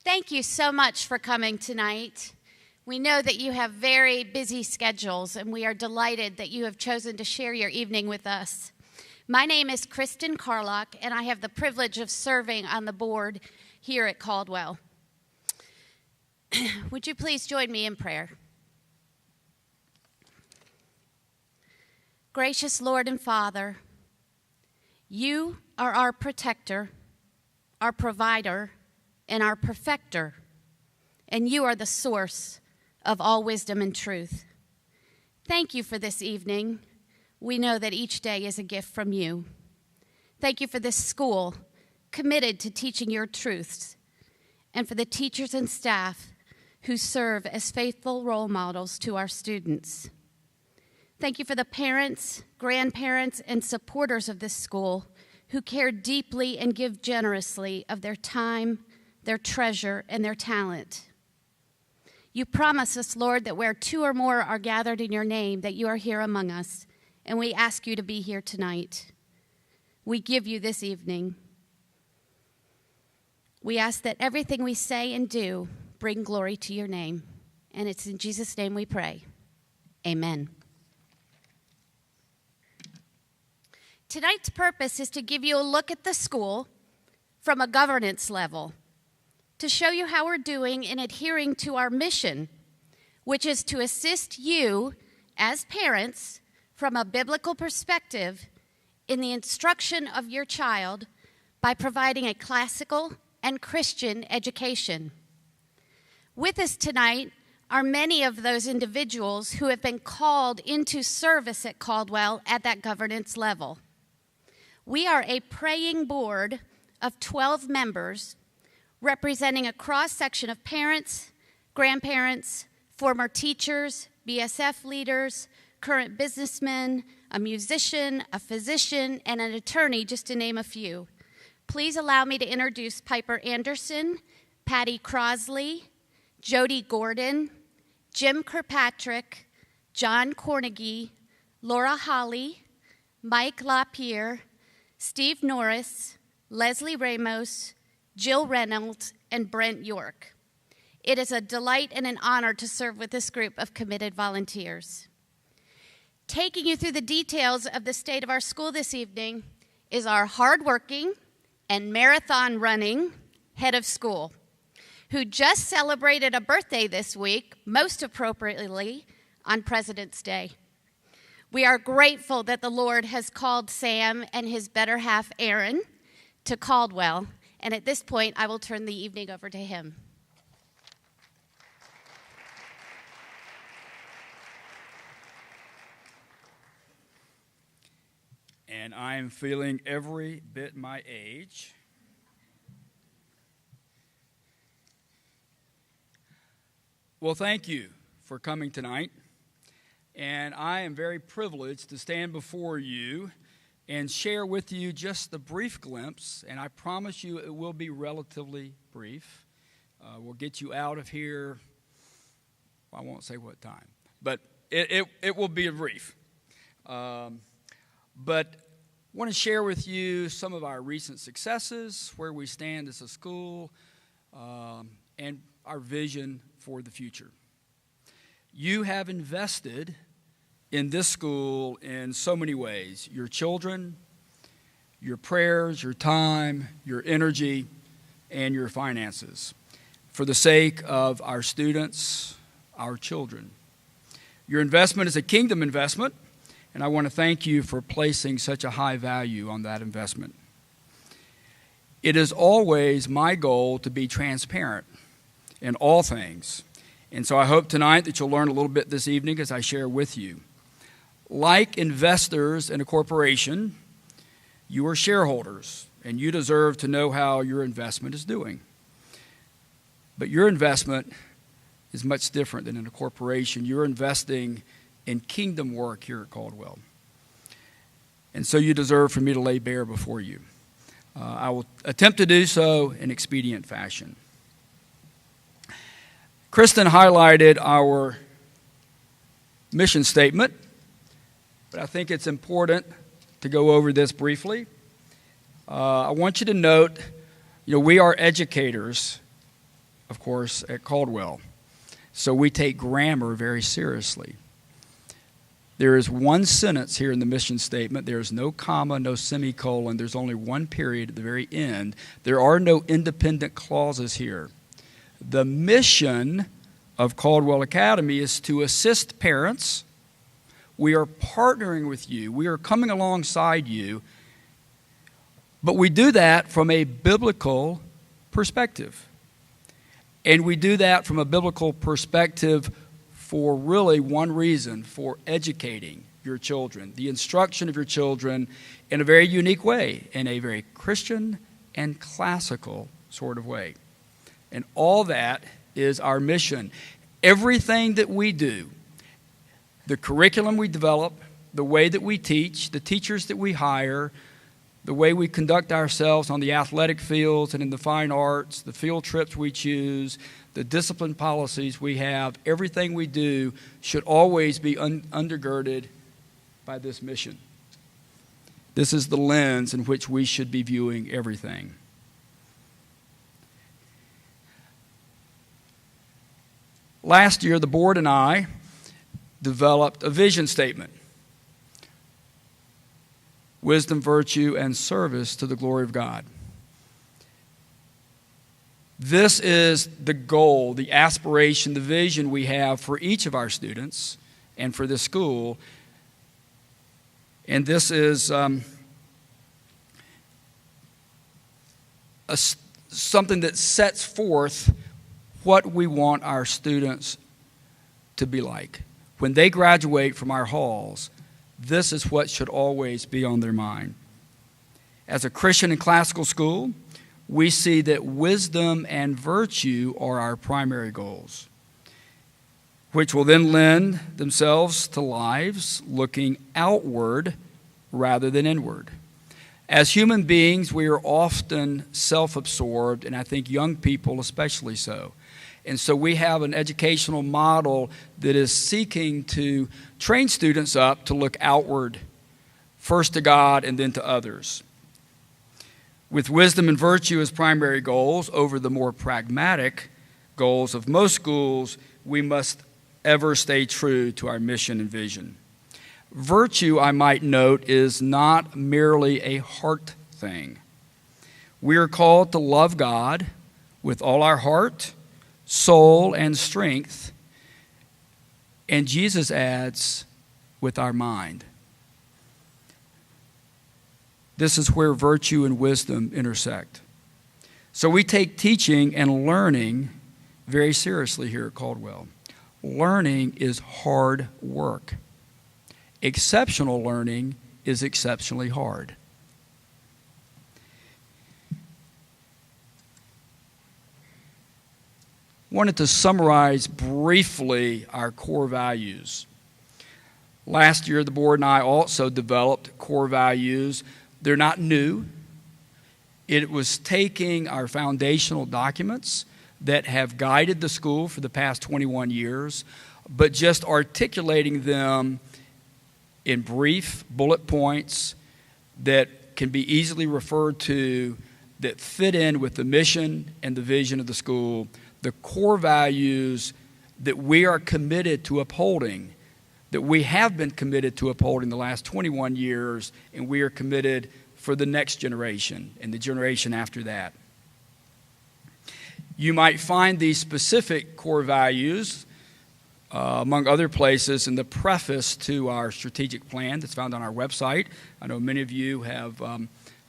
Thank you so much for coming tonight. We know that you have very busy schedules, and we are delighted that you have chosen to share your evening with us. My name is Kristen Carlock, and I have the privilege of serving on the board here at Caldwell. Would you please join me in prayer? Gracious Lord and Father, you are our protector, our provider, and our perfecter, and you are the source of all wisdom and truth. Thank you for this evening. We know that each day is a gift from you. Thank you for this school committed to teaching your truths, and for the teachers and staff who serve as faithful role models to our students. Thank you for the parents, grandparents, and supporters of this school who care deeply and give generously of their time, their treasure, and their talent. You promise us, Lord, that where two or more are gathered in your name, that you are here among us, and we ask you to be here tonight. We give you this evening. We ask that everything we say and do bring glory to your name, and it's in Jesus' name we pray. Amen. Tonight's purpose is to give you a look at the school from a governance level, to show you how we're doing in adhering to our mission, which is to assist you as parents from a biblical perspective in the instruction of your child by providing a classical and Christian education. With us tonight are many of those individuals who have been called into service at Caldwell at that governance level. We are a praying board of 12 members representing a cross-section of parents, grandparents, former teachers, BSF leaders, current businessmen, a musician, a physician, and an attorney, just to name a few. Please allow me to introduce Piper Anderson, Patty Crosley, Jody Gordon, Jim Kirkpatrick, John Cornegie, Laura Holly, Mike LaPierre, Steve Norris, Leslie Ramos, Jill Reynolds, and Brent York. It is a delight and an honor to serve with this group of committed volunteers. Taking you through the details of the state of our school this evening is our hardworking and marathon running head of school, who just celebrated a birthday this week, most appropriately on President's Day. We are grateful that the Lord has called Sam and his better half, Aaron, to Caldwell. And at this point, I will turn the evening over to him. And I am feeling every bit my age. Well, thank you for coming tonight. And I am very privileged to stand before you and share with you just a brief glimpse, and I promise you it will be relatively brief. We'll get you out of here, I won't say what time, but it will be brief. But I want to share with you some of our recent successes, where we stand as a school, and our vision for the future. You have invested in this school in so many ways: your children, your prayers, your time, your energy, and your finances, for the sake of our students, our children. Your investment is a kingdom investment, and I want to thank you for placing such a high value on that investment. It is always my goal to be transparent in all things, and so I hope tonight that you'll learn a little bit this evening as I share with you. Like investors in a corporation, you are shareholders, and you deserve to know how your investment is doing. But your investment is much different than in a corporation. You're investing in kingdom work here at Caldwell. And so you deserve for me to lay bare before you. I will attempt to do so in expedient fashion. Kristen highlighted our mission statement, but I think it's important to go over this briefly. I want you to note, we are educators of course, at Caldwell. So we take grammar very seriously. There is one sentence here in the mission statement. There is no comma, no semicolon. There's only one period at the very end. There are no independent clauses here. The mission of Caldwell Academy is to assist parents. We are partnering with you. We are coming alongside you. But we do that from a biblical perspective. And we do that from a biblical perspective for really one reason: for educating your children, the instruction of your children in a very unique way, in a very Christian and classical sort of way. And all that is our mission. Everything that we do, the curriculum we develop, the way that we teach, the teachers that we hire, the way we conduct ourselves on the athletic fields and in the fine arts, the field trips we choose, the discipline policies we have, everything we do should always be undergirded by this mission. This is the lens in which we should be viewing everything. Last year, the board and I developed a vision statement: wisdom, virtue, and service to the glory of God. This is the goal, the aspiration, the vision we have for each of our students and for this school. And this is something that sets forth what we want our students to be like. When they graduate from our halls, this is what should always be on their mind. As a Christian and classical school, we see that wisdom and virtue are our primary goals, which will then lend themselves to lives looking outward rather than inward. As human beings, we are often self-absorbed, and I think young people especially so. And so we have an educational model that is seeking to train students up to look outward, first to God and then to others. With wisdom and virtue as primary goals over the more pragmatic goals of most schools, we must ever stay true to our mission and vision. Virtue, I might note, is not merely a heart thing. We are called to love God with all our heart, soul, and strength, and Jesus adds, with our mind. This is where virtue and wisdom intersect. So we take teaching and learning very seriously here at Caldwell. Learning is hard work. Exceptional learning is exceptionally hard. I wanted to summarize briefly our core values. Last year, the board and I also developed core values. They're not new. It was taking our foundational documents that have guided the school for the past 21 years, but just articulating them in brief bullet points that can be easily referred to, that fit in with the mission and the vision of the school, the core values that we are committed to upholding, that we have been committed to upholding the last 21 years, and we are committed for the next generation and the generation after that. You might find these specific core values, among other places, in the preface to our strategic plan that's found on our website. I know many of you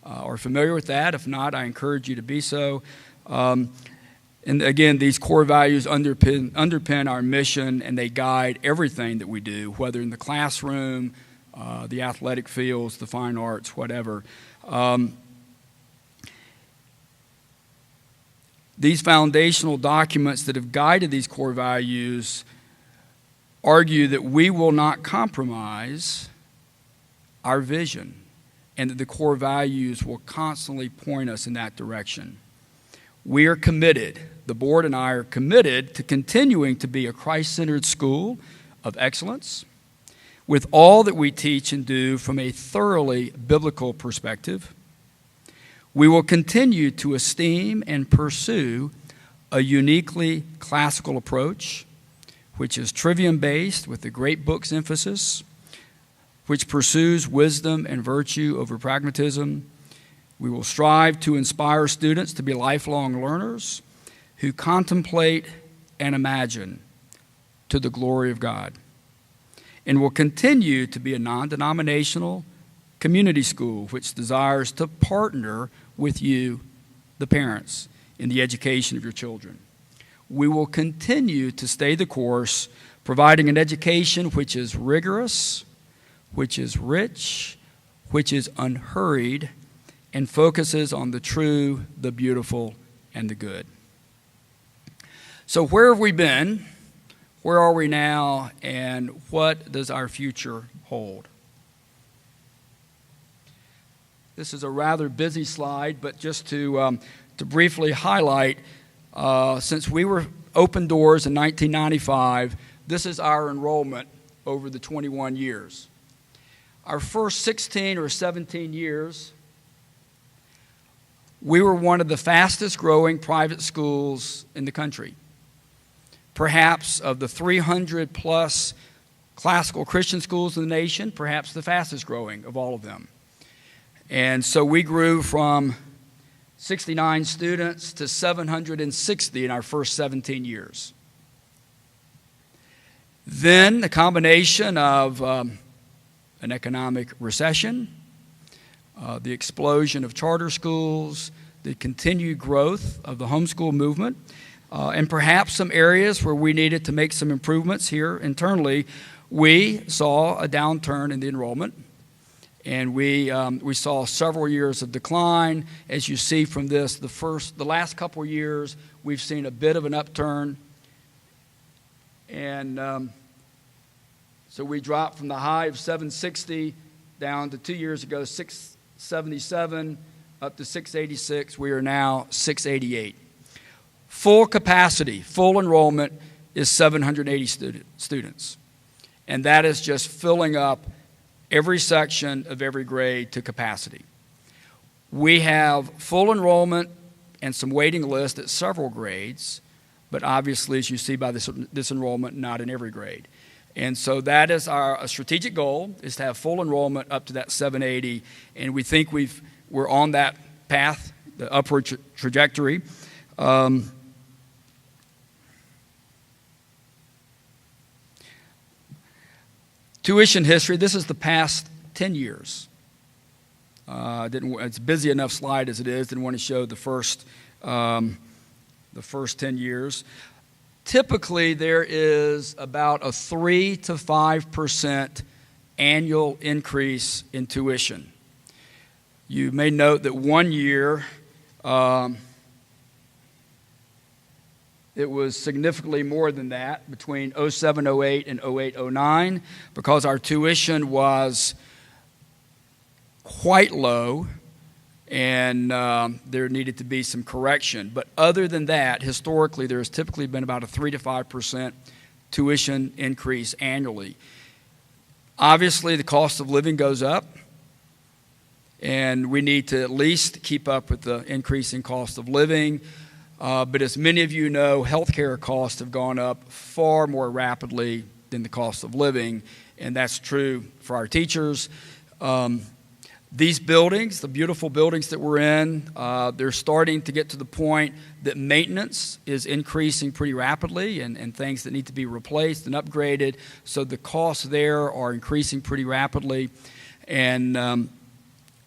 are familiar with that. If not, I encourage you to be so. And again, these core values underpin our mission, and they guide everything that we do, whether in the classroom, the athletic fields, the fine arts, whatever. These foundational documents that have guided these core values argue that we will not compromise our vision, and that the core values will constantly point us in that direction. We are committed, the board and I are committed to continuing to be a Christ-centered school of excellence with all that we teach and do from a thoroughly biblical perspective. We will continue to esteem and pursue a uniquely classical approach, which is trivium-based with the great books emphasis, which pursues wisdom and virtue over pragmatism. We will strive to inspire students to be lifelong learners who contemplate and imagine to the glory of God, and will continue to be a non-denominational community school which desires to partner with you, the parents, in the education of your children. We will continue to stay the course, providing an education which is rigorous, which is rich, which is unhurried, and focuses on the true, the beautiful, and the good. So where have we been? Where are we now? And what does our future hold? This is a rather busy slide, but just to briefly highlight, since we were open doors in 1995, this is our enrollment over the 21 years. Our first 16 or 17 years, we were one of the fastest growing private schools in the country. Perhaps of the 300 plus classical Christian schools in the nation, perhaps the fastest growing of all of them. And so we grew from 69 students to 760 in our first 17 years. Then the combination of an economic recession, the explosion of charter schools, the continued growth of the homeschool movement, and perhaps some areas where we needed to make some improvements here internally, we saw a downturn in the enrollment. And we saw several years of decline. As you see from this, the last couple of years, we've seen a bit of an upturn. And so we dropped from the high of 760 down to 2 years ago, 677, up to 686. We are now 688. Full capacity, full enrollment is 780 students. And that is just filling up every section of every grade to capacity. We have full enrollment and some waiting list at several grades, but obviously, as you see by this enrollment, not in every grade. And so that is our strategic goal, is to have full enrollment up to that 780, and we think we're on that path, the upward trajectory. Tuition history, this is the past 10 years. It's a busy enough slide as it is. Didn't want to show the first 10 years. Typically, there is about a 3 to 5% annual increase in tuition. You may note that one year it was significantly more than that between 07-08 and 08-09 because our tuition was quite low and there needed to be some correction. But other than that, historically, there has typically been about a 3 to 5% tuition increase annually. Obviously, the cost of living goes up, and we need to at least keep up with the increasing cost of living. But as many of you know, healthcare costs have gone up far more rapidly than the cost of living, and that's true for our teachers. These buildings, the beautiful buildings that we're in, they're starting to get to the point that maintenance is increasing pretty rapidly and things that need to be replaced and upgraded. So the costs there are increasing pretty rapidly. And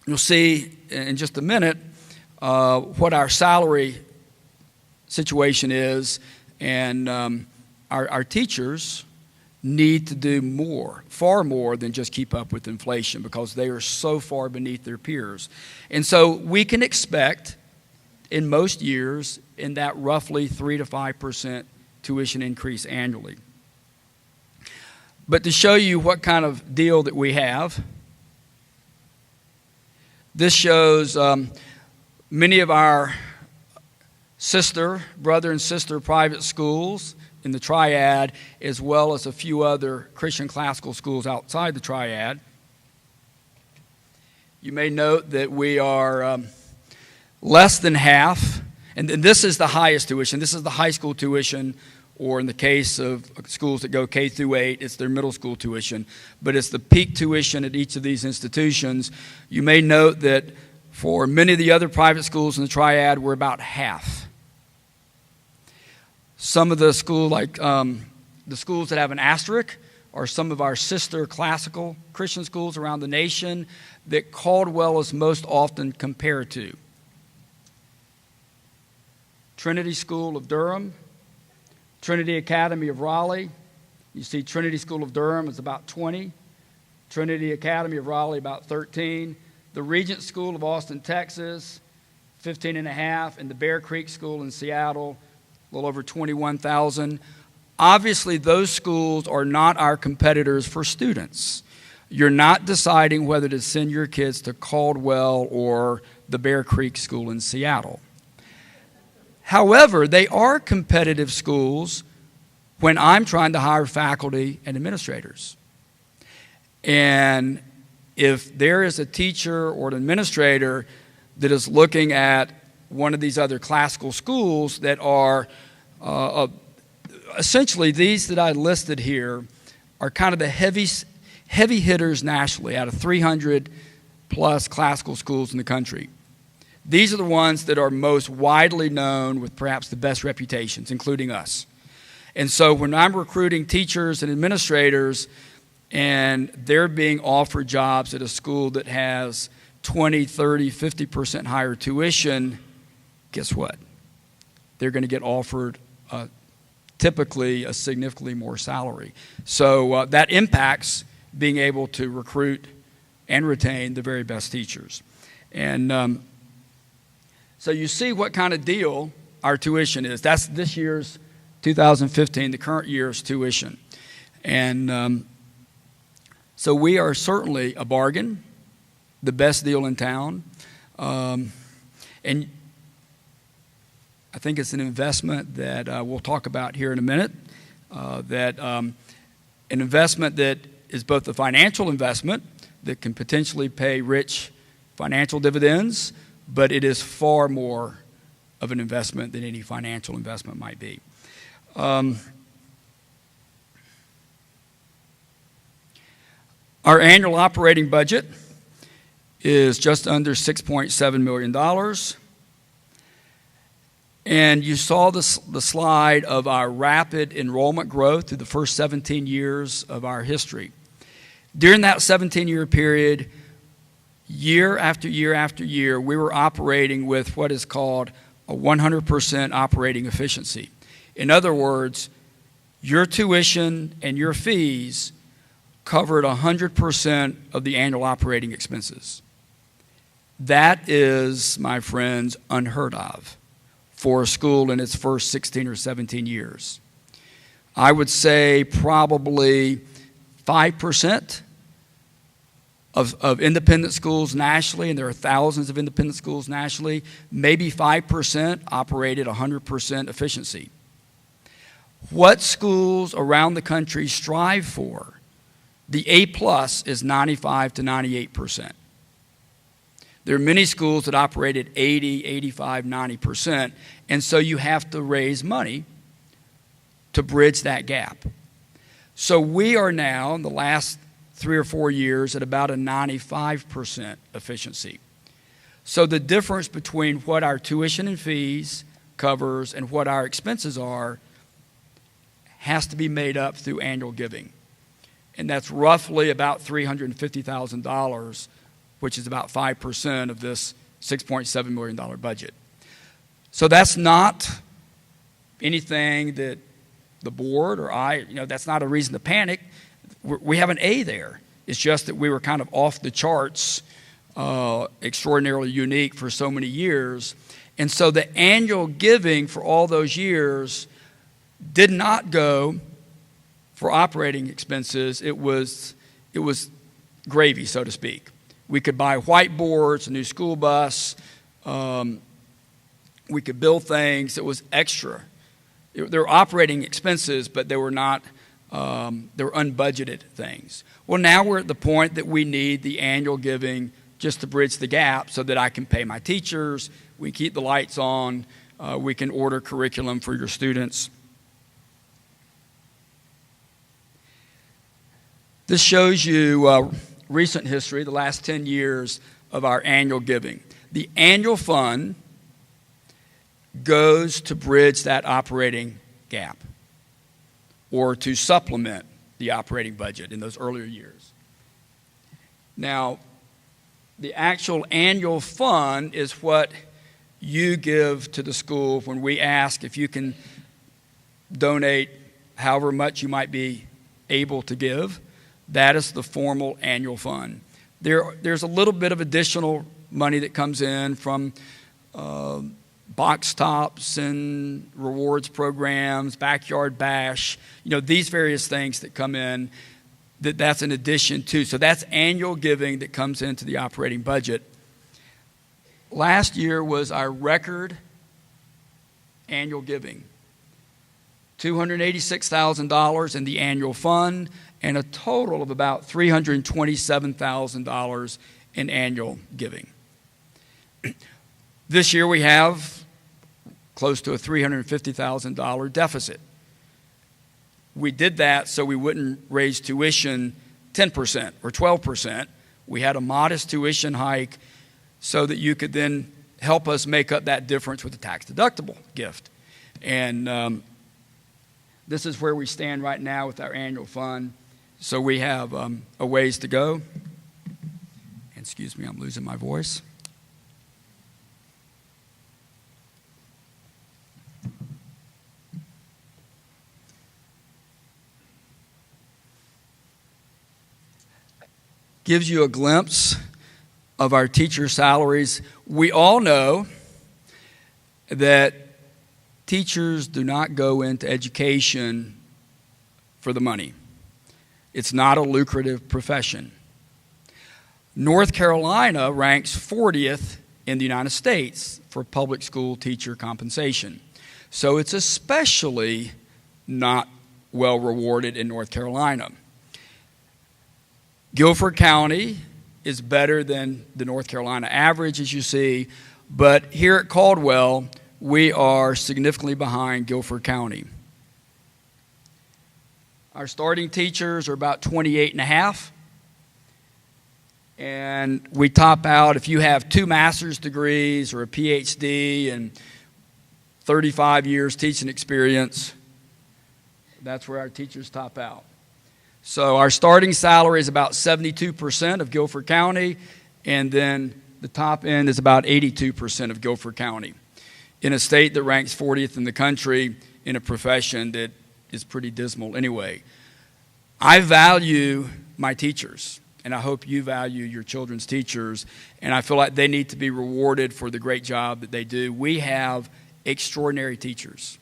you'll see in just a minute what our salary situation is, and our teachers need to do more, far more than just keep up with inflation because they are so far beneath their peers. And so we can expect in most years in that roughly 3 to 5% tuition increase annually. But to show you what kind of deal that we have, this shows many of our brother and sister private schools in the Triad, as well as a few other Christian classical schools outside the Triad. You may note that we are less than half, And this is the highest tuition. This is the high school tuition, or in the case of schools that go K through 8, it's their middle school tuition. But it's the peak tuition at each of these institutions. You may note that for many of the other private schools in the Triad, we're about half. Some of the schools, like the schools that have an asterisk, are some of our sister classical Christian schools around the nation that Caldwell is most often compared to. Trinity School of Durham, Trinity Academy of Raleigh. You see Trinity School of Durham is about 20. Trinity Academy of Raleigh about 13. The Regent School of Austin, Texas, 15 and a half. And the Bear Creek School in Seattle, a little over 21,000. Obviously, those schools are not our competitors for students. You're not deciding whether to send your kids to Caldwell or the Bear Creek School in Seattle. However, they are competitive schools when I'm trying to hire faculty and administrators. And if there is a teacher or an administrator that is looking at one of these other classical schools that are essentially, these that I listed here are kind of the heavy hitters nationally out of 300 plus classical schools in the country. These are the ones that are most widely known with perhaps the best reputations, including us. And so when I'm recruiting teachers and administrators and they're being offered jobs at a school that has 20, 30, 50% higher tuition, guess what? They're going to get offered typically a significantly more salary. So that impacts being able to recruit and retain the very best teachers. And so you see what kind of deal our tuition is. That's this year's 2015, the current year's tuition. And so we are certainly a bargain, the best deal in town. And I think it's an investment that we'll talk about here in a minute, an investment that is both a financial investment that can potentially pay rich financial dividends, but it is far more of an investment than any financial investment might be. Our annual operating budget is just under $6.7 million. And you saw the slide of our rapid enrollment growth through the first 17 years of our history. During that 17-year period, year after year after year, we were operating with what is called a 100% operating efficiency. In other words, your tuition and your fees covered 100% of the annual operating expenses. That is, my friends, unheard of for a school in its first 16 or 17 years. I would say probably 5% of independent schools nationally, and there are thousands of independent schools nationally, maybe 5% operate at 100% efficiency. What schools around the country strive for? The A+ is 95 to 98%. There are many schools that operate at 80, 85, 90%, and so you have to raise money to bridge that gap. So we are now, in the last 3 or 4 years, at about a 95% efficiency. So the difference between what our tuition and fees covers and what our expenses are has to be made up through annual giving. And that's roughly about $350,000, which is about 5% of this $6.7 million budget. So that's not anything that the board or I, that's not a reason to panic. We have an A there. It's just that we were kind of off the charts, extraordinarily unique for so many years. And so the annual giving for all those years did not go for operating expenses. It was gravy, so to speak. We could buy whiteboards, a new school bus. We could build things. It was extra. They were operating expenses, but they were not. They were unbudgeted things. Well, now we're at the point that we need the annual giving just to bridge the gap so that I can pay my teachers, we keep the lights on, we can order curriculum for your students. This shows you recent history, the last 10 years of our annual giving. The annual fund goes to bridge that operating gap or to supplement the operating budget in those earlier years. Now, the actual annual fund is what you give to the school when we ask if you can donate however much you might be able to give. That is the formal annual fund. There's a little bit of additional money that comes in from box tops and rewards programs, backyard bash, these various things that come in, that's an addition to. So that's annual giving that comes into the operating budget. Last year was our record annual giving. $286,000 in the annual fund and a total of about $327,000 in annual giving. This year we have close to a $350,000 deficit. We did that so we wouldn't raise tuition 10% or 12%. We had a modest tuition hike so that you could then help us make up that difference with a tax-deductible gift. And this is where we stand right now with our annual fund. So we have a ways to go. Excuse me, I'm losing my voice. Gives you a glimpse of our teacher salaries. We all know that teachers do not go into education for the money. It's not a lucrative profession. North Carolina ranks 40th in the United States for public school teacher compensation. So it's especially not well rewarded in North Carolina. Guilford County is better than the North Carolina average, as you see, but here at Caldwell, we are significantly behind Guilford County. Our starting teachers are about 28 and a half, and we top out, if you have 2 master's degrees or a PhD and 35 years teaching experience, that's where our teachers top out. So our starting salary is about 72% of Guilford County, and then the top end is about 82% of Guilford County, in a state that ranks 40th in the country in a profession that is pretty dismal anyway. I value my teachers, and I hope you value your children's teachers, and I feel like they need to be rewarded for the great job that they do. We have extraordinary teachers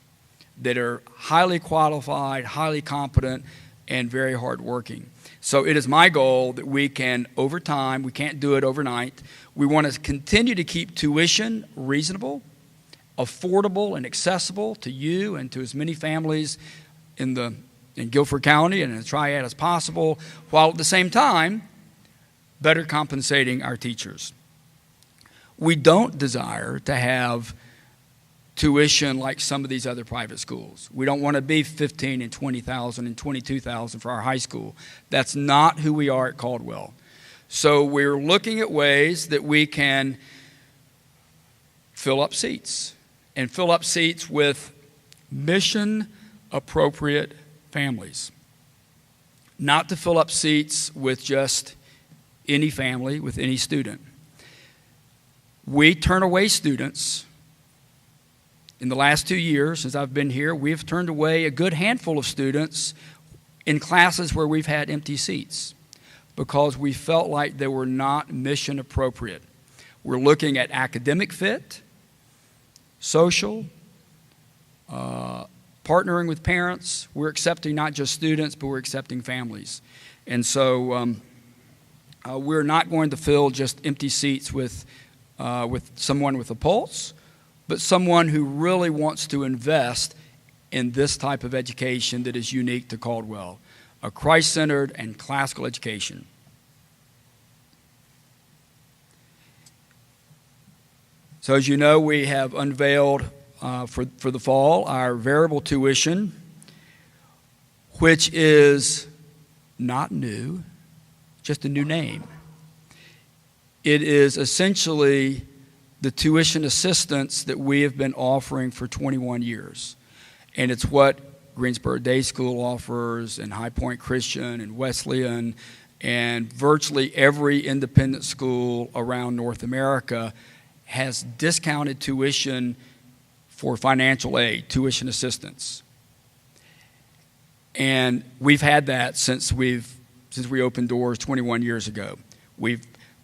that are highly qualified, highly competent, and very hardworking. So it is my goal that we can, over time, we can't do it overnight, we want to continue to keep tuition reasonable, affordable, and accessible to you and to as many families in Guilford County and in the Triad as possible, while at the same time, better compensating our teachers. We don't desire to have tuition like some of these other private schools. We don't want to be $15,000 and $20,000 and $22,000 for our high school. That's not who we are at Caldwell. So we're looking at ways that we can fill up seats, and fill up seats with mission-appropriate families. Not to fill up seats with just any family, with any student. We turn away students. In the last 2 years, since I've been here, we've turned away a good handful of students in classes where we've had empty seats because we felt like they were not mission appropriate. We're looking at academic fit, social, partnering with parents. We're accepting not just students, but we're accepting families. And so we're not going to fill just empty seats with someone with a pulse, but someone who really wants to invest in this type of education that is unique to Caldwell, a Christ-centered and classical education. So as you know, we have unveiled for the fall, our variable tuition, which is not new, just a new name. It is essentially the tuition assistance that we have been offering for 21 years. And it's what Greensboro Day School offers, and High Point Christian, and Wesleyan, and virtually every independent school around North America has discounted tuition for financial aid, tuition assistance. And we've had that since we opened doors 21 years ago.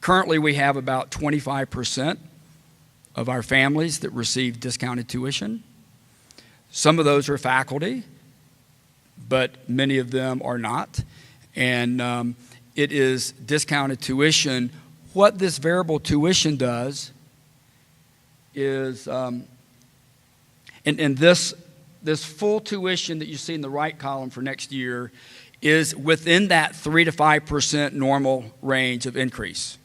Currently we have about 25% of our families that receive discounted tuition. Some of those are faculty, but many of them are not. And it is discounted tuition. What this variable tuition does is, and this full tuition that you see in the right column for next year is within that 3 to 5% normal range of increase.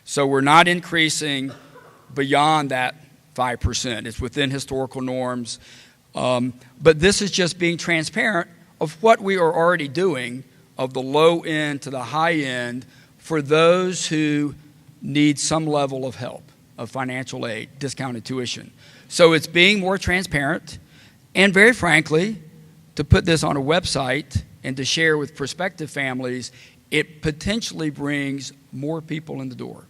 So we're not increasing beyond that 5%. It's within historical norms. But this is just being transparent of what we are already doing, of the low end to the high end, for those who need some level of help, of financial aid, discounted tuition. So it's being more transparent, and very frankly, to put this on a website and to share with prospective families, it potentially brings more people in the door.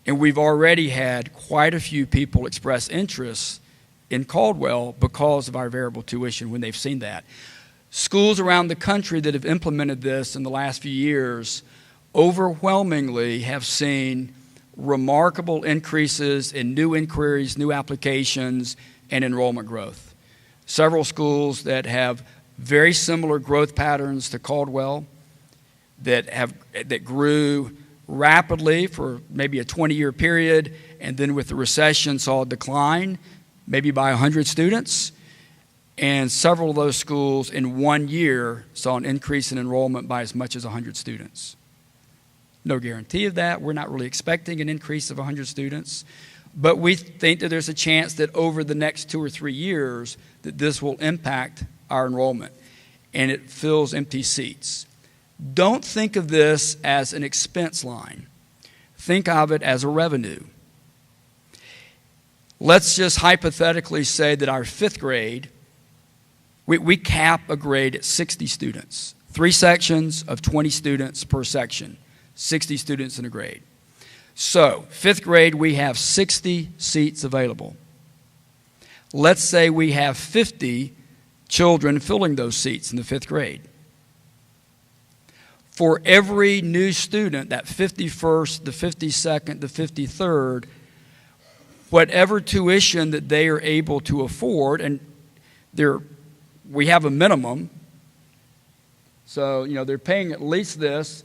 And we've already had quite a few people express interest in Caldwell because of our variable tuition when they've seen that. Schools around the country that have implemented this in the last few years overwhelmingly have seen remarkable increases in new inquiries, new applications, and enrollment growth. Several schools that have very similar growth patterns to Caldwell that grew rapidly for maybe a 20-year period, and then with the recession saw a decline, maybe by 100 students. And several of those schools in 1 year saw an increase in enrollment by as much as 100 students. No guarantee of that. We're not really expecting an increase of 100 students. But we think that there's a chance that over the next 2 or 3 years that this will impact our enrollment, and it fills empty seats. Don't think of this as an expense line. Think of it as a revenue. Let's just hypothetically say that our 5th grade, we cap a grade at 60 students. 3 sections of 20 students per section, 60 students in a grade. So, 5th grade, we have 60 seats available. Let's say we have 50 children filling those seats in the 5th grade. For every new student, that 51st, the 52nd, the 53rd, whatever tuition that they are able to afford, and we have a minimum, so they're paying at least this.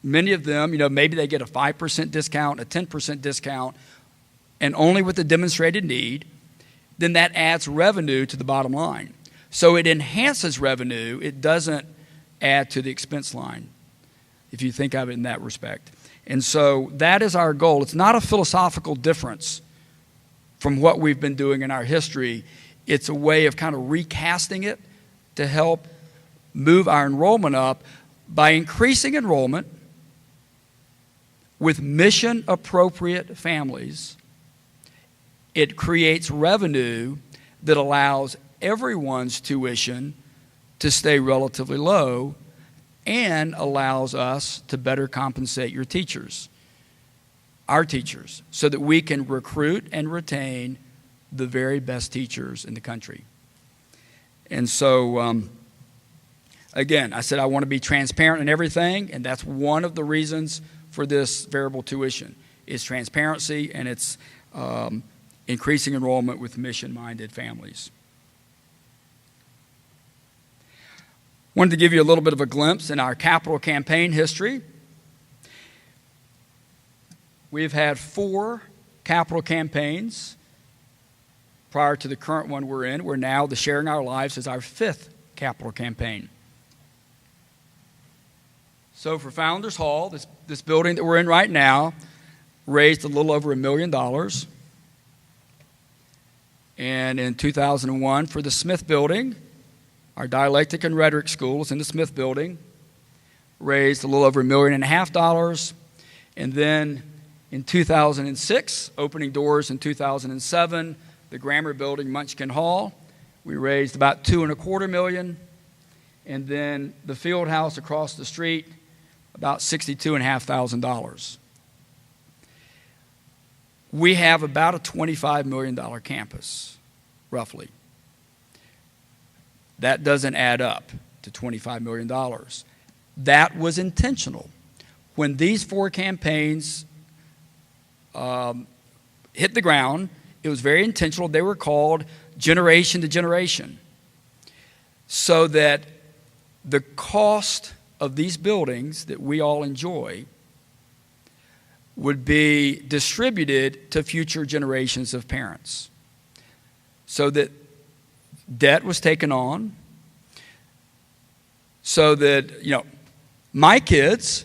Many of them, maybe they get a 5% discount, a 10% discount, and only with the demonstrated need, then that adds revenue to the bottom line. So it enhances revenue. It doesn't add to the expense line, if you think of it in that respect. And so that is our goal. It's not a philosophical difference from what we've been doing in our history. It's a way of kind of recasting it to help move our enrollment up by increasing enrollment with mission-appropriate families. It creates revenue that allows everyone's tuition to stay relatively low and allows us to better compensate your teachers, our teachers, so that we can recruit and retain the very best teachers in the country. And so, again, I said I want to be transparent in everything, and that's one of the reasons for this variable tuition is transparency, and it's increasing enrollment with mission-minded families. Wanted to give you a little bit of a glimpse in our capital campaign history. We've had 4 capital campaigns prior to the current one we're in. We're now, the Sharing Our Lives is our 5th capital campaign. So for Founders Hall, this building that we're in right now, raised a little over $1 million. And in 2001, for the Smith Building, our dialectic and rhetoric school is in the Smith Building, raised a little over $1.5 million. And then in 2006, opening doors in 2007, the Grammar Building, Munchkin Hall, we raised about $2.25 million. And then the field house across the street, about $62,500. We have about a $25 million campus, roughly. That doesn't add up to $25 million. That was intentional. When these 4 campaigns hit the ground, it was very intentional. They were called generation to generation, so that the cost of these buildings that we all enjoy would be distributed to future generations of parents. So that debt was taken on, so that, my kids,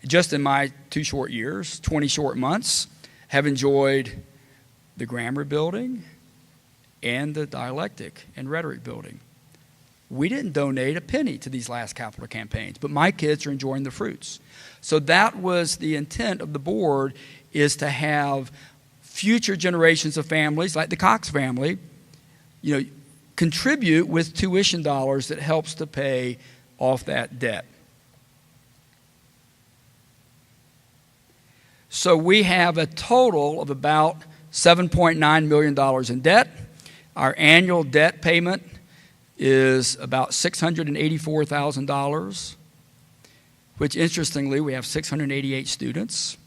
just in my 2 short years, 20 short months, have enjoyed the Grammar Building and the Dialectic and Rhetoric Building. We didn't donate a penny to these last capital campaigns, but my kids are enjoying the fruits. So that was the intent of the board, is to have future generations of families, like the Cox family, contribute with tuition dollars that helps to pay off that debt. So we have a total of about $7.9 million in debt. Our annual debt payment is about $684,000, which, interestingly, we have 688 students.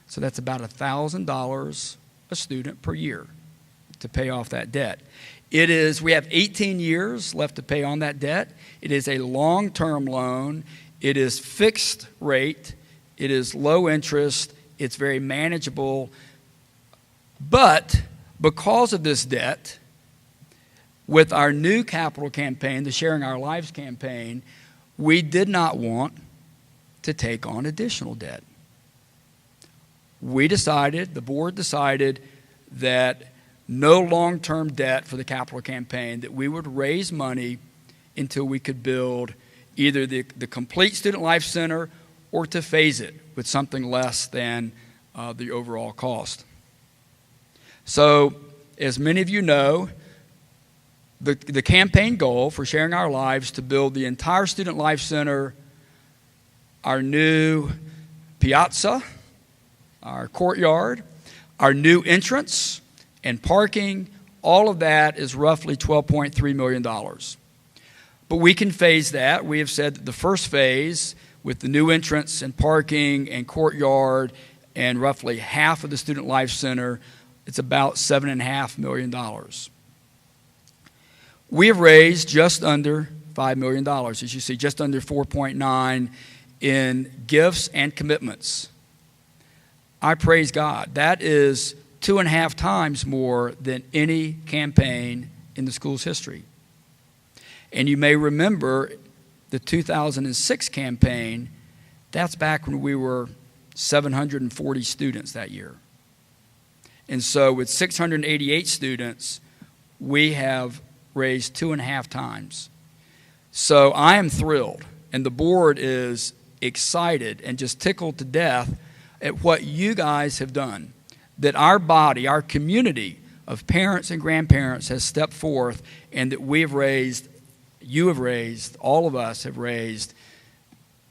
So that's about $1,000 a student per year to pay off that debt. We have 18 years left to pay on that debt. It is a long-term loan. It is fixed rate. It is low interest. It's very manageable. But because of this debt, with our new capital campaign, the Sharing Our Lives campaign, we did not want to take on additional debt. The board decided that no long-term debt for the capital campaign, that we would raise money until we could build either the complete Student Life Center or to phase it with something less than the overall cost. So, as many of you know, the campaign goal for Sharing Our Lives to build the entire Student Life Center, our new piazza, our courtyard, our new entrance, and parking, all of that is roughly $12.3 million. But we can phase that. We have said that the first phase, with the new entrance and parking and courtyard and roughly half of the Student Life Center, it's about $7.5 million. We have raised just under $5 million, as you see, just under 4.9 in gifts and commitments. I praise God. That is 2.5 times more than any campaign in the school's history. And you may remember the 2006 campaign. That's back when we were 740 students that year. And so with 688 students, we have raised 2.5 times. So I am thrilled, and the board is excited and just tickled to death at what you guys have done, that our body, our community of parents and grandparents has stepped forth, and that we have raised, you have raised, all of us have raised,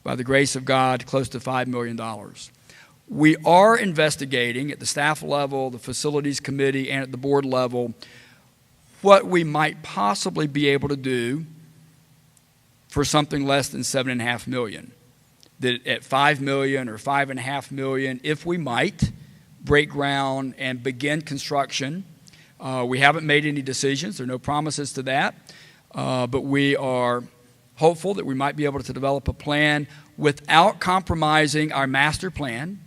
by the grace of God, close to $5 million. We are investigating at the staff level, the facilities committee, and at the board level what we might possibly be able to do for something less than $7.5 million. That at $5 million or $5.5 million, if we might break ground and begin construction. We haven't made any decisions. There are no promises to that. But we are hopeful that we might be able to develop a plan without compromising our master plan,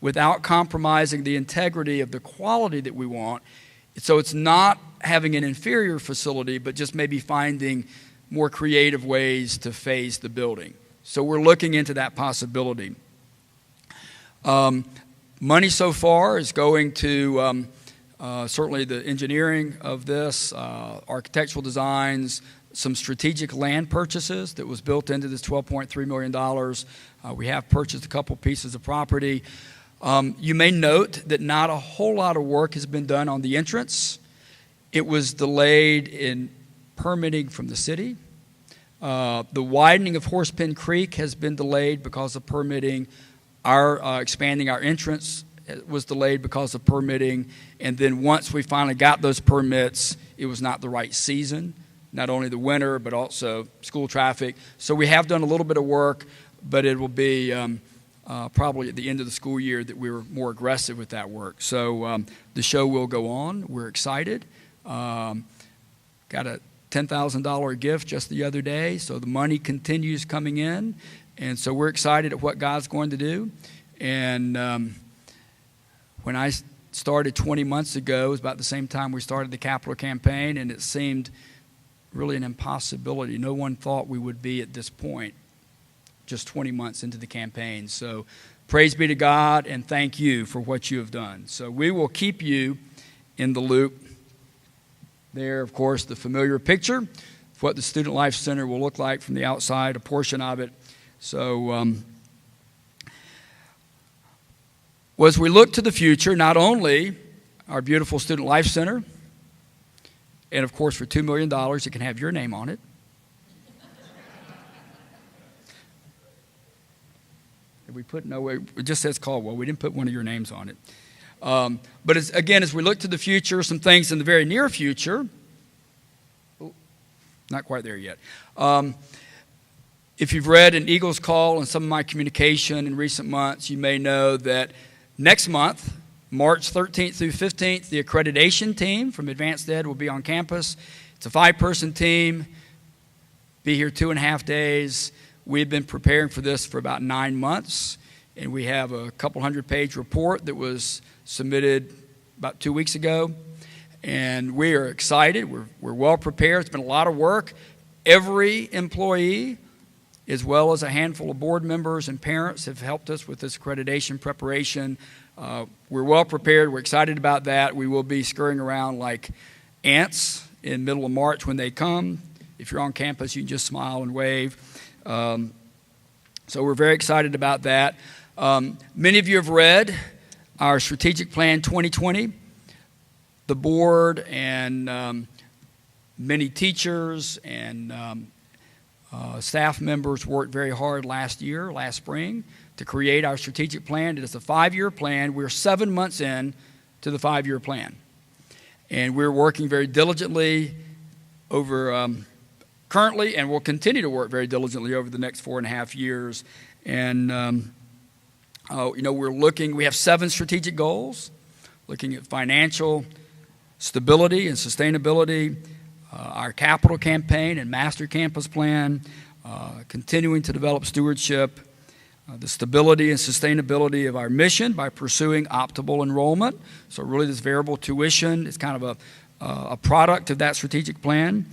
without compromising the integrity of the quality that we want. So it's not having an inferior facility, but just maybe finding more creative ways to phase the building. So we're looking into that possibility. Money so far is going to certainly the engineering of this, architectural designs, some strategic land purchases that was built into this $12.3 million. We have purchased a couple pieces of property. You may note that not a whole lot of work has been done on the entrance. It was delayed in permitting from the city. The widening of Horsepen Creek has been delayed because of permitting. Our expanding our entrance was delayed because of permitting. And then once we finally got those permits, it was not the right season, not only the winter, but also school traffic. So we have done a little bit of work, but it will be probably at the end of the school year that we were more aggressive with that work. So the show will go on. We're excited. Got a $10,000 gift just the other day, so the money continues coming in. And so we're excited at what God's going to do. And when I started 20 months ago, it was about the same time we started the capital campaign, and it seemed really an impossibility. No one thought we would be at this point just 20 months into the campaign. So praise be to God, and thank you for what you have done. So we will keep you in the loop. There, of course, the familiar picture of what the Student Life Center will look like from the outside, a portion of it. So as we look to the future, not only our beautiful Student Life Center, and of course for $2 million, it can have your name on it. Did we put, no, it just says Caldwell. We didn't put one of your names on it. But as we look to the future, some things in the very near future, not quite there yet. If you've read an Eagles Call and some of my communication in recent months, you may know that next month, March 13th through 15th, the accreditation team from Advanced Ed will be on campus. It's a 5-person team, be here 2.5 days. We've been preparing for this for about 9 months, and we have a couple 100-page report that was submitted about 2 weeks ago, and we are excited. We're well prepared. It's been a lot of work. Every employee, as well as a handful of board members and parents, have helped us with this accreditation preparation. We're well prepared. We're excited about that. We will be scurrying around like ants in middle of March when they come. If you're on campus, you can just smile and wave. So we're very excited about that. Many of you have read our Strategic Plan 2020. The board and many teachers and staff members worked very hard last spring, to create our strategic plan. It is a 5-year plan. We're 7 months in to the 5-year plan. And we're working very diligently over currently, and we'll continue to work very diligently over the next 4.5 years. And, we have 7 strategic goals, looking at financial stability and sustainability, our capital campaign and master campus plan, continuing to develop stewardship, the stability and sustainability of our mission by pursuing optimal enrollment. So really this variable tuition is kind of a product of that strategic plan.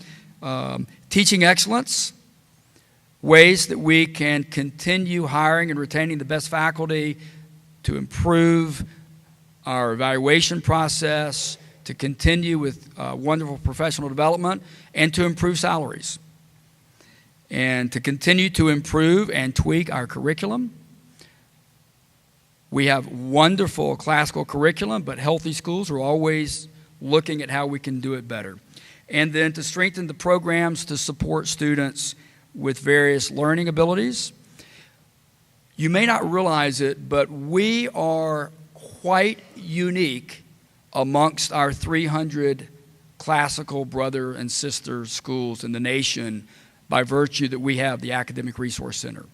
Teaching excellence, ways that we can continue hiring and retaining the best faculty to improve our evaluation process, to continue with wonderful professional development, and to improve salaries. And to continue to improve and tweak our curriculum. We have wonderful classical curriculum, but healthy schools are always looking at how we can do it better. And then to strengthen the programs to support students with various learning abilities. You may not realize it, but we are quite unique amongst our 300 classical brother and sister schools in the nation by virtue that we have the Academic Resource Center.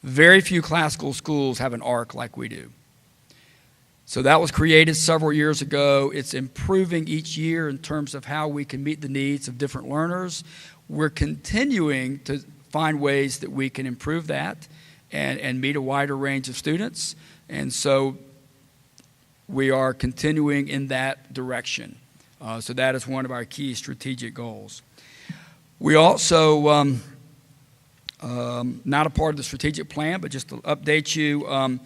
Very few classical schools have an ARC like we do. So that was created several years ago. It's improving each year in terms of how we can meet the needs of different learners. We're continuing to find ways that we can improve that and meet a wider range of students. And so we are continuing in that direction. So that is one of our key strategic goals. We also, not a part of the strategic plan, but just to update you,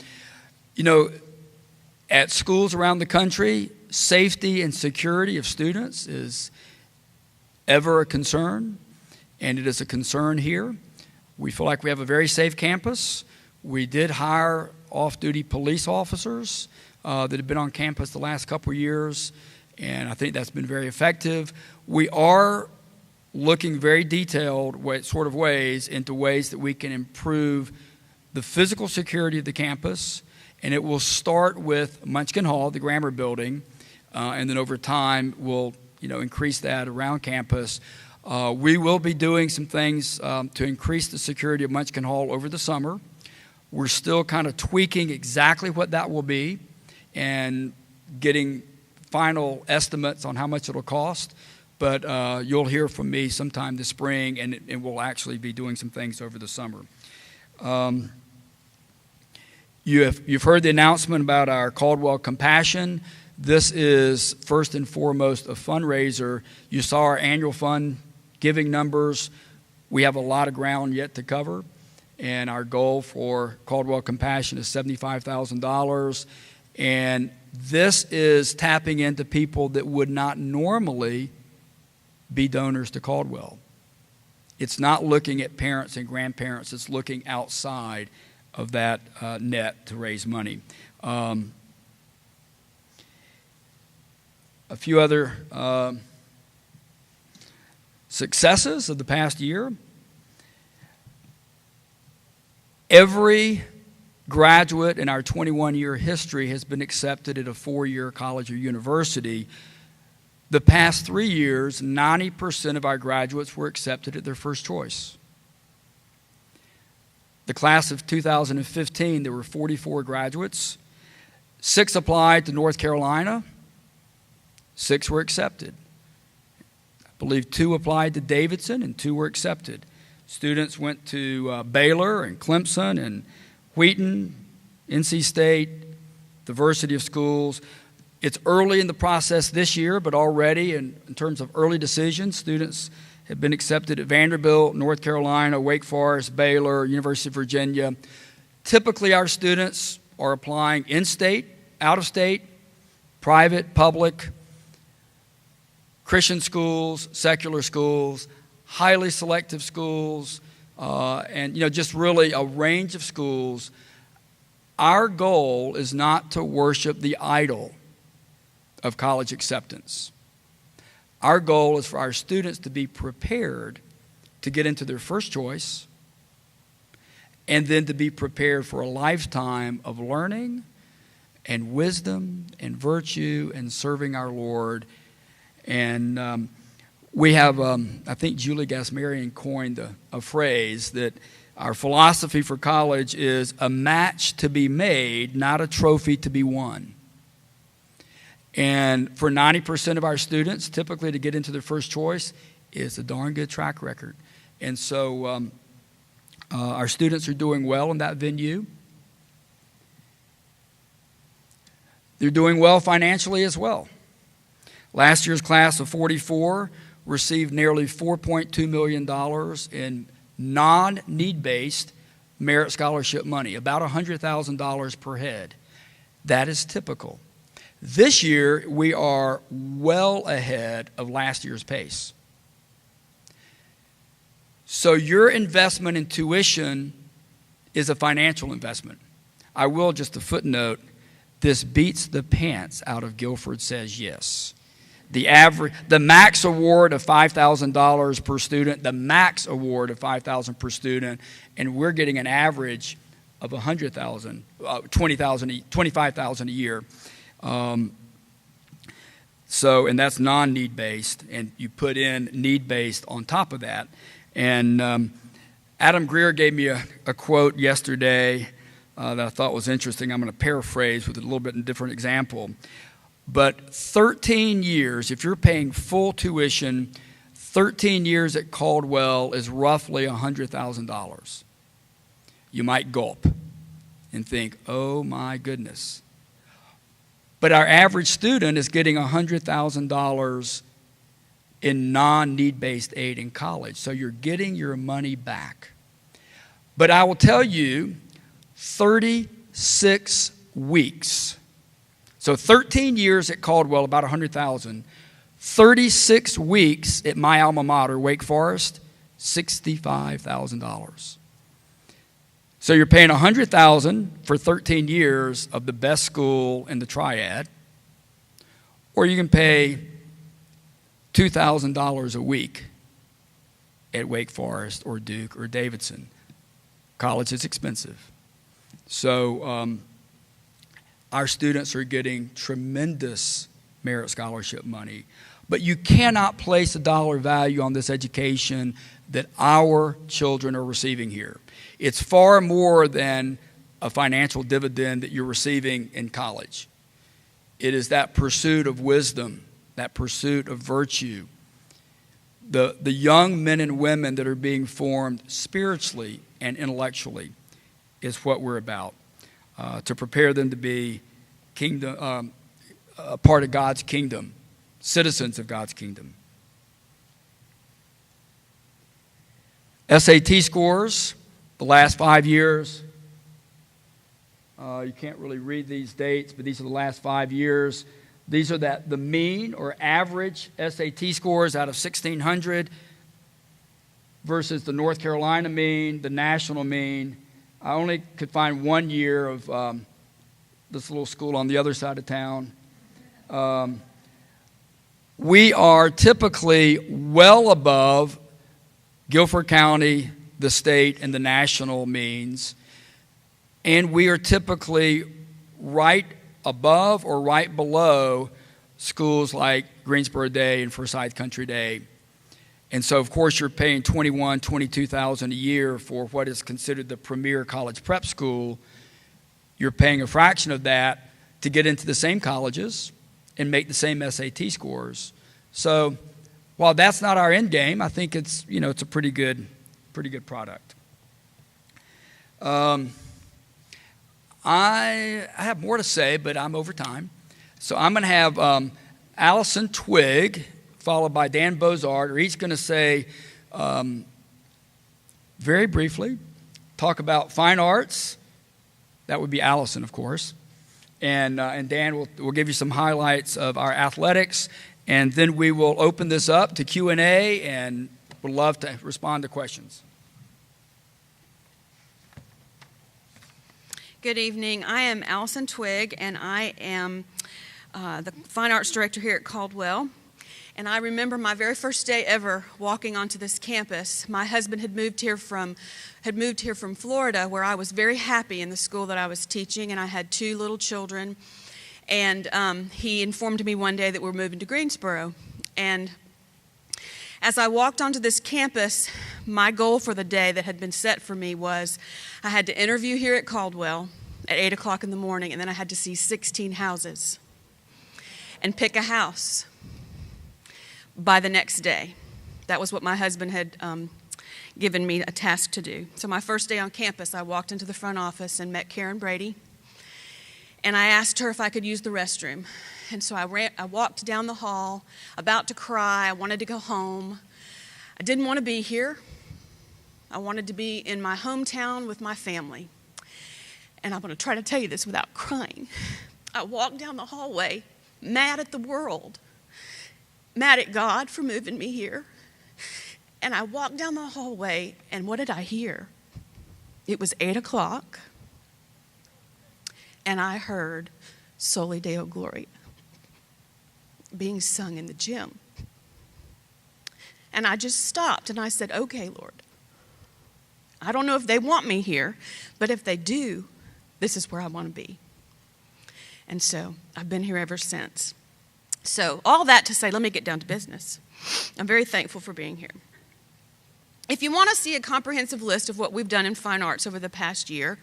at schools around the country, safety and security of students is ever a concern, and it is a concern here. We feel like we have a very safe campus. We did hire off-duty police officers that have been on campus the last couple of years, and I think that's been very effective. We are looking very detailed sort of ways into ways that we can improve the physical security of the campus, and it will start with Munchkin Hall, the Grammar Building, and then over time we'll increase that around campus. We will be doing some things to increase the security of Munchkin Hall over the summer. We're still kind of tweaking exactly what that will be and getting final estimates on how much it'll cost. But you'll hear from me sometime this spring, and we'll actually be doing some things over the summer. You've heard the announcement about our Caldwell Compassion. This is first and foremost a fundraiser. You saw our annual fund giving numbers. We have a lot of ground yet to cover, and our goal for Caldwell Compassion is $75,000. And this is tapping into people that would not normally be donors to Caldwell. It's not looking at parents and grandparents. It's looking outside of that net to raise money. A few other successes of the past year. Every graduate in our 21-year history has been accepted at a 4-year college or university. The past 3 years, 90% of our graduates were accepted at their first choice. The class of 2015, there were 44 graduates. 6 applied to North Carolina. 6 were accepted. I believe 2 applied to Davidson and 2 were accepted. Students went to Baylor and Clemson and Wheaton, NC State, diversity of schools. It's early in the process this year, but already in terms of early decisions, students have been accepted at Vanderbilt, North Carolina, Wake Forest, Baylor, University of Virginia. Typically, our students are applying in-state, out-of-state, private, public, Christian schools, secular schools, highly selective schools, and just really a range of schools. Our goal is not to worship the idol of college acceptance. Our goal is for our students to be prepared to get into their first choice and then to be prepared for a lifetime of learning and wisdom and virtue and serving our Lord. And we have, I think Julie Gasmarian coined a phrase that our philosophy for college is a match to be made, not a trophy to be won. And for 90% of our students, typically to get into their first choice is a darn good track record. And so our students are doing well in that venue. They're doing well financially as well. Last year's class of 44 received nearly $4.2 million in non-need-based merit scholarship money, about $100,000 per head. That is typical. This year, we are well ahead of last year's pace. So your investment in tuition is a financial investment. I will just a footnote, this beats the pants out of Guilford Says Yes. The max award of $5,000 per student, the max award of $5,000 per student, and we're getting an average of $100,000, $25,000 a year. And that's non-need based, and you put in need based on top of that. And Adam Greer gave me a quote yesterday that I thought was interesting. I'm going to paraphrase with a little bit different example. But 13 years, if you're paying full tuition, 13 years at Caldwell is roughly $100,000. You might gulp and think, oh my goodness. But our average student is getting $100,000 in non-need-based aid in college. So you're getting your money back. But I will tell you, 36 weeks. So 13 years at Caldwell, about $100,000. 36 weeks at my alma mater, Wake Forest, $65,000. So you're paying $100,000 for 13 years of the best school in the Triad, or you can pay $2,000 a week at Wake Forest or Duke or Davidson. College is expensive. So our students are getting tremendous merit scholarship money. But you cannot place a dollar value on this education that our children are receiving here. It's far more than a financial dividend that you're receiving in college. It is that pursuit of wisdom, that pursuit of virtue. The young men and women that are being formed spiritually and intellectually is what we're about, to prepare them to be kingdom, a part of God's kingdom, citizens of God's kingdom. SAT scores, the last 5 years. You can't really read these dates, but these are the last 5 years. These are the mean or average SAT scores out of 1,600 versus the North Carolina mean, the national mean. I only could find 1 year of this little school on the other side of town. We are typically well above Guilford County, the state, and the national means. And we are typically right above or right below schools like Greensboro Day and Forsyth Country Day. And so, of course, you're paying $21,000, $22,000 a year for what is considered the premier college prep school. You're paying a fraction of that to get into the same colleges and make the same SAT scores. So, while that's not our end game, I think it's a pretty good product. I have more to say, but I'm over time. So I'm going to have Allison Twigg, followed by Dan Bozard, are each going to say, very briefly, talk about fine arts. That would be Allison, of course. And Dan will give you some highlights of our athletics. And then we will open this up to Q&A and would love to respond to questions. Good evening. I am Allison Twigg, and I am the Fine Arts Director here at Caldwell. And I remember my very first day ever walking onto this campus. My husband had moved here from Florida, where I was very happy in the school that I was teaching, and I had 2 little children. And he informed me one day that we're moving to Greensboro. And as I walked onto this campus, my goal for the day that had been set for me was I had to interview here at Caldwell at 8 o'clock in the morning, and then I had to see 16 houses and pick a house by the next day. That was what my husband had given me a task to do. So my first day on campus, I walked into the front office and met Karen Brady, and I asked her if I could use the restroom. And so I walked down the hall, about to cry. I wanted to go home. I didn't want to be here. I wanted to be in my hometown with my family. And I'm going to try to tell you this without crying. I walked down the hallway, mad at the world, mad at God for moving me here. And I walked down the hallway, and what did I hear? It was 8 o'clock, and I heard Soli Deo Gloria being sung in the gym. And I just stopped, and I said, okay, Lord, I don't know if they want me here, but if they do, this is where I want to be. And so I've been here ever since. So all that to say, let me get down to business. I'm very thankful for being here. If you want to see a comprehensive list of what we've done in fine arts over the past year,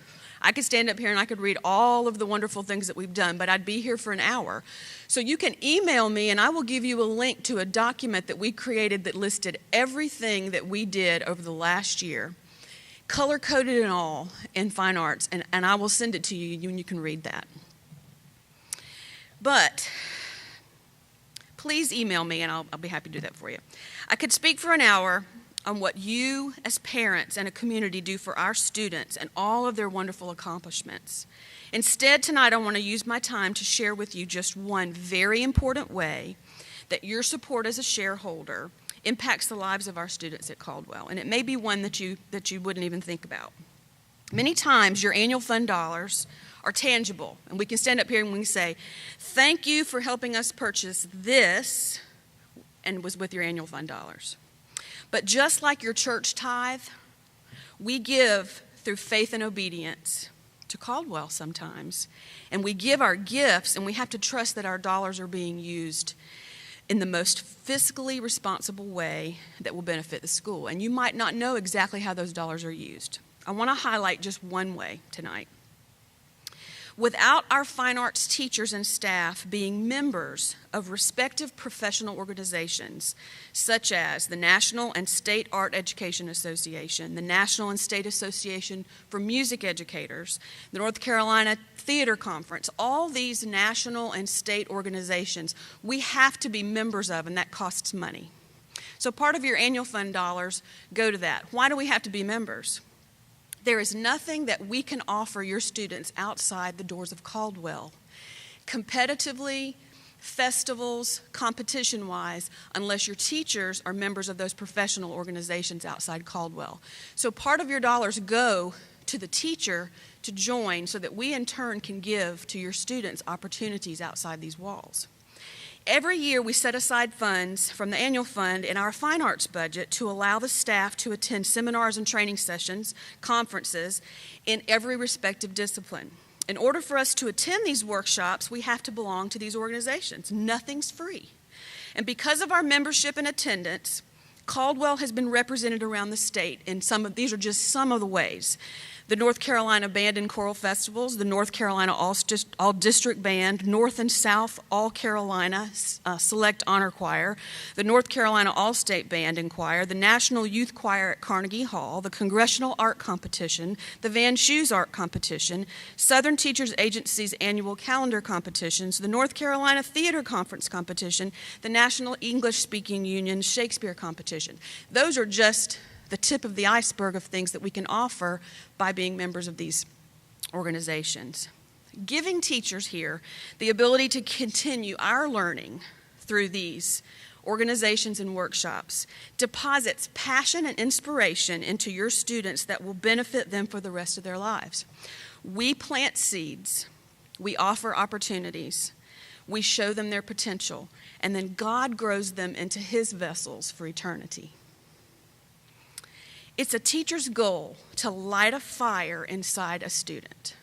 I could stand up here and I could read all of the wonderful things that we've done, but I'd be here for an hour. So you can email me, and I will give you a link to a document that we created that listed everything that we did over the last year, color-coded and all, in fine arts, and I will send it to you, and you can read that. But please email me, and I'll be happy to do that for you. I could speak for an hour on what you as parents and a community do for our students and all of their wonderful accomplishments. Instead, tonight I want to use my time to share with you just one very important way that your support as a shareholder impacts the lives of our students at Caldwell. And it may be one that you wouldn't even think about. Many times your annual fund dollars are tangible, and we can stand up here and we can say, thank you for helping us purchase this, and it was with your annual fund dollars. But just like your church tithe, we give through faith and obedience to Caldwell sometimes. And we give our gifts, and we have to trust that our dollars are being used in the most fiscally responsible way that will benefit the school. And you might not know exactly how those dollars are used. I want to highlight just one way tonight. Without our fine arts teachers and staff being members of respective professional organizations, such as the National and State Art Education Association, the National and State Association for Music Educators, the North Carolina Theater Conference, all these national and state organizations we have to be members of, and that costs money. So part of your annual fund dollars go to that. Why do we have to be members? There is nothing that we can offer your students outside the doors of Caldwell, competitively, festivals, competition-wise, unless your teachers are members of those professional organizations outside Caldwell. So part of your dollars go to the teacher to join so that we in turn can give to your students opportunities outside these walls. Every year we set aside funds from the annual fund in our fine arts budget to allow the staff to attend seminars and training sessions, conferences in every respective discipline. In order for us to attend these workshops, we have to belong to these organizations. Nothing's free. And because of our membership and attendance, Caldwell has been represented around the state in these are just some of the ways. The North Carolina Band and Choral Festivals, the North Carolina All-District Band, North and South All-Carolina Select Honor Choir, the North Carolina All-State Band and Choir, the National Youth Choir at Carnegie Hall, the Congressional Art Competition, the Van Shoes Art Competition, Southern Teachers Agency's annual calendar competitions, the North Carolina Theater Conference Competition, the National English Speaking Union Shakespeare Competition. Those are just the tip of the iceberg of things that we can offer by being members of these organizations. Giving teachers here the ability to continue our learning through these organizations and workshops deposits passion and inspiration into your students that will benefit them for the rest of their lives. We plant seeds, we offer opportunities, we show them their potential, and then God grows them into His vessels for eternity. It's a teacher's goal to light a fire inside a student.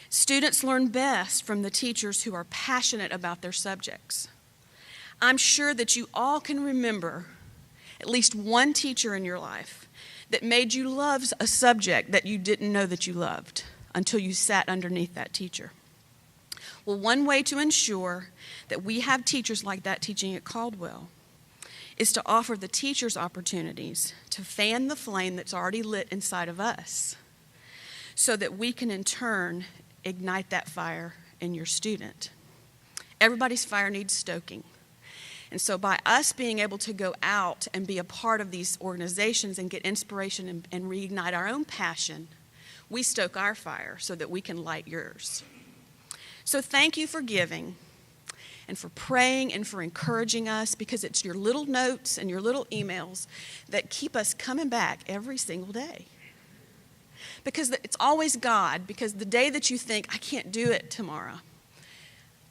Students learn best from the teachers who are passionate about their subjects. I'm sure that you all can remember at least one teacher in your life that made you love a subject that you didn't know that you loved until you sat underneath that teacher. Well, one way to ensure that we have teachers like that teaching at Caldwell is to offer the teachers opportunities to fan the flame that's already lit inside of us so that we can in turn ignite that fire in your student. Everybody's fire needs stoking. And so by us being able to go out and be a part of these organizations and get inspiration and reignite our own passion, we stoke our fire so that we can light yours. So thank you for giving and for praying and for encouraging us, because it's your little notes and your little emails that keep us coming back every single day. Because it's always God, because the day that you think, I can't do it tomorrow,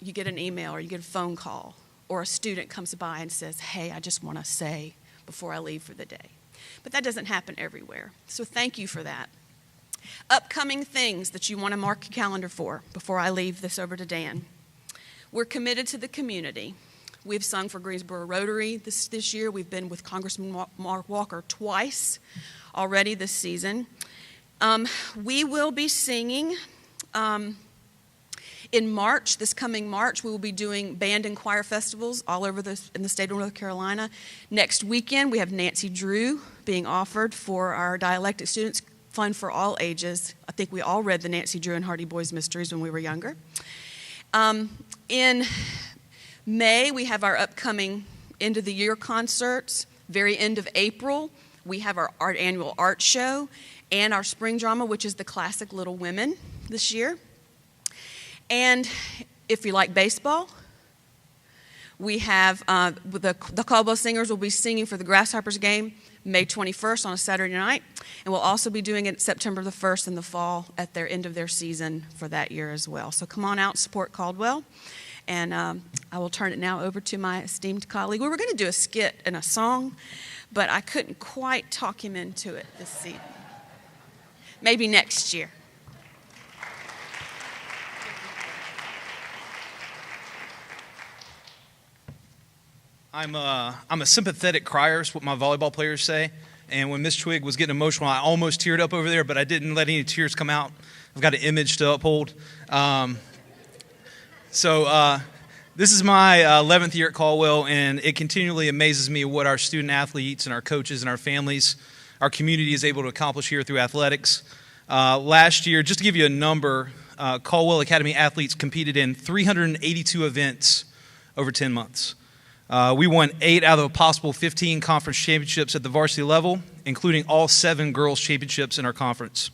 you get an email or you get a phone call or a student comes by and says, hey, I just want to say before I leave for the day. But that doesn't happen everywhere. So thank you for that. Upcoming things that you want to mark your calendar for before I leave this over to Dan. We're committed to the community. We've sung for Greensboro Rotary this year. We've been with Congressman Mark Walker twice already this season. We will be singing in March, this coming March. We will be doing band and choir festivals all over in the state of North Carolina. Next weekend, we have Nancy Drew being offered for our dialectic students, fun for all ages. I think we all read the Nancy Drew and Hardy Boys Mysteries when we were younger. In May, we have our upcoming end-of-the-year concerts. Very end of April, we have our annual art show and our spring drama, which is the classic Little Women this year. And if you like baseball, we have the Caldwell Singers will be singing for the Grasshoppers game May 21st on a Saturday night. And we'll also be doing it September the 1st in the fall at their end of their season for that year as well. So come on out, support Caldwell. And I will turn it now over to my esteemed colleague. We were going to do a skit and a song, but I couldn't quite talk him into it this evening. Maybe next year. I'm a sympathetic crier, is what my volleyball players say. And when Miss Twig was getting emotional, I almost teared up over there, but I didn't let any tears come out. I've got an image to uphold. This is my 11th year at Caldwell, and it continually amazes me what our student athletes and our coaches and our families, our community is able to accomplish here through athletics. Last year, just to give you a number, Caldwell Academy athletes competed in 382 events over 10 months. We won 8 out of a possible 15 conference championships at the varsity level, including all 7 girls' championships in our conference.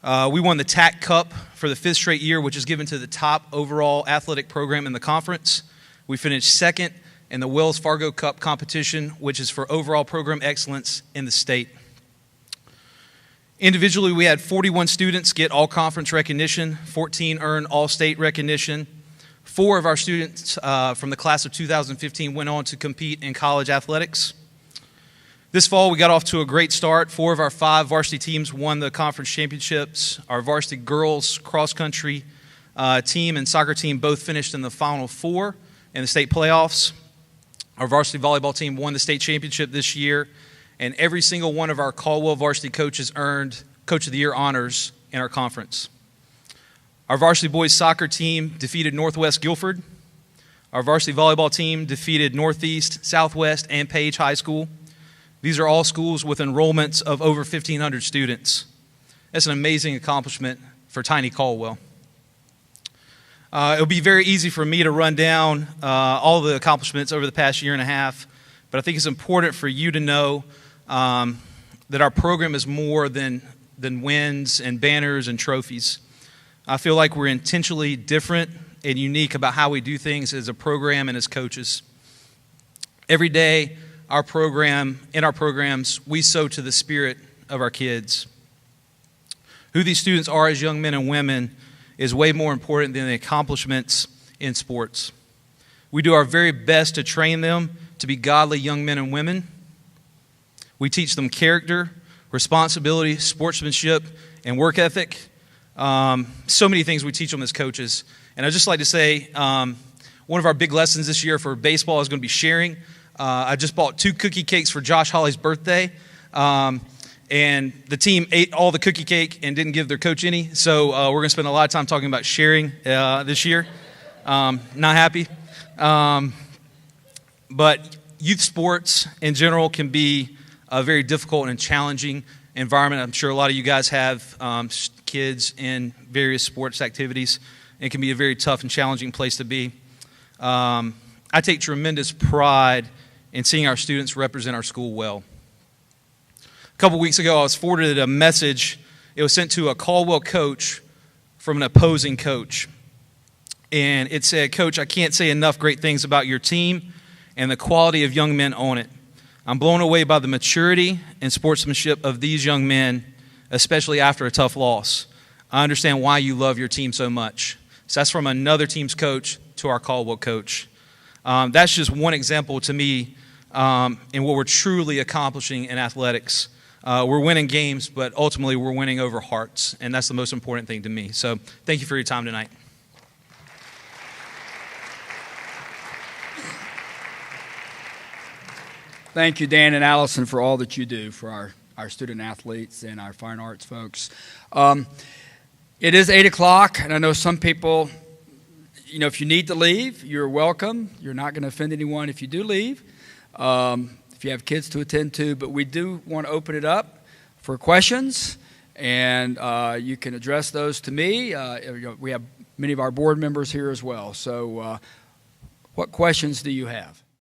We won the TAC Cup for the 5th straight year, which is given to the top overall athletic program in the conference. We finished 2nd in the Wells Fargo Cup competition, which is for overall program excellence in the state. Individually, we had 41 students get all-conference recognition, 14 earn all-state recognition. 4 of our students from the class of 2015 went on to compete in college athletics. This fall, we got off to a great start. 4 of our 5 varsity teams won the conference championships. Our varsity girls cross-country team and soccer team both finished in the Final 4 in the state playoffs. Our varsity volleyball team won the state championship this year, and every single one of our Caldwell varsity coaches earned Coach of the Year honors in our conference. Our varsity boys soccer team defeated Northwest Guilford. Our varsity volleyball team defeated Northeast, Southwest, and Page High School. These are all schools with enrollments of over 1,500 students. That's an amazing accomplishment for tiny Caldwell. It'll be very easy for me to run down all the accomplishments over the past year and a half, but I think it's important for you to know that our program is more than wins and banners and trophies. I feel like we're intentionally different and unique about how we do things as a program and as coaches. Every day, in our programs, we sow to the spirit of our kids. Who these students are as young men and women is way more important than the accomplishments in sports. We do our very best to train them to be godly young men and women. We teach them character, responsibility, sportsmanship, and work ethic. So many things we teach them as coaches. And I'd just like to say one of our big lessons this year for baseball is going to be sharing. I just bought 2 cookie cakes for Josh Hawley's birthday. And the team ate all the cookie cake and didn't give their coach any. So we're going to spend a lot of time talking about sharing this year. Not happy. But youth sports in general can be a very difficult and challenging environment. I'm sure a lot of you guys have kids in various sports activities. It can be a very tough and challenging place to be. I take tremendous pride in seeing our students represent our school well. A couple weeks ago, I was forwarded a message. It was sent to a Caldwell coach from an opposing coach. And it said, "Coach, I can't say enough great things about your team and the quality of young men on it. I'm blown away by the maturity and sportsmanship of these young men, especially after a tough loss. I understand why you love your team so much." So that's from another team's coach to our Caldwell coach. That's just one example to me in what we're truly accomplishing in athletics. We're winning games, but ultimately we're winning over hearts, and that's the most important thing to me. So thank you for your time tonight. Thank you, Dan and Allison, for all that you do for our student athletes and our fine arts folks. It is 8 o'clock, and I know some people, if you need to leave, you're welcome. You're not going to offend anyone if you do leave, if you have kids to attend to. But we do want to open it up for questions, and you can address those to me. We have many of our board members here as well. So what questions do you have?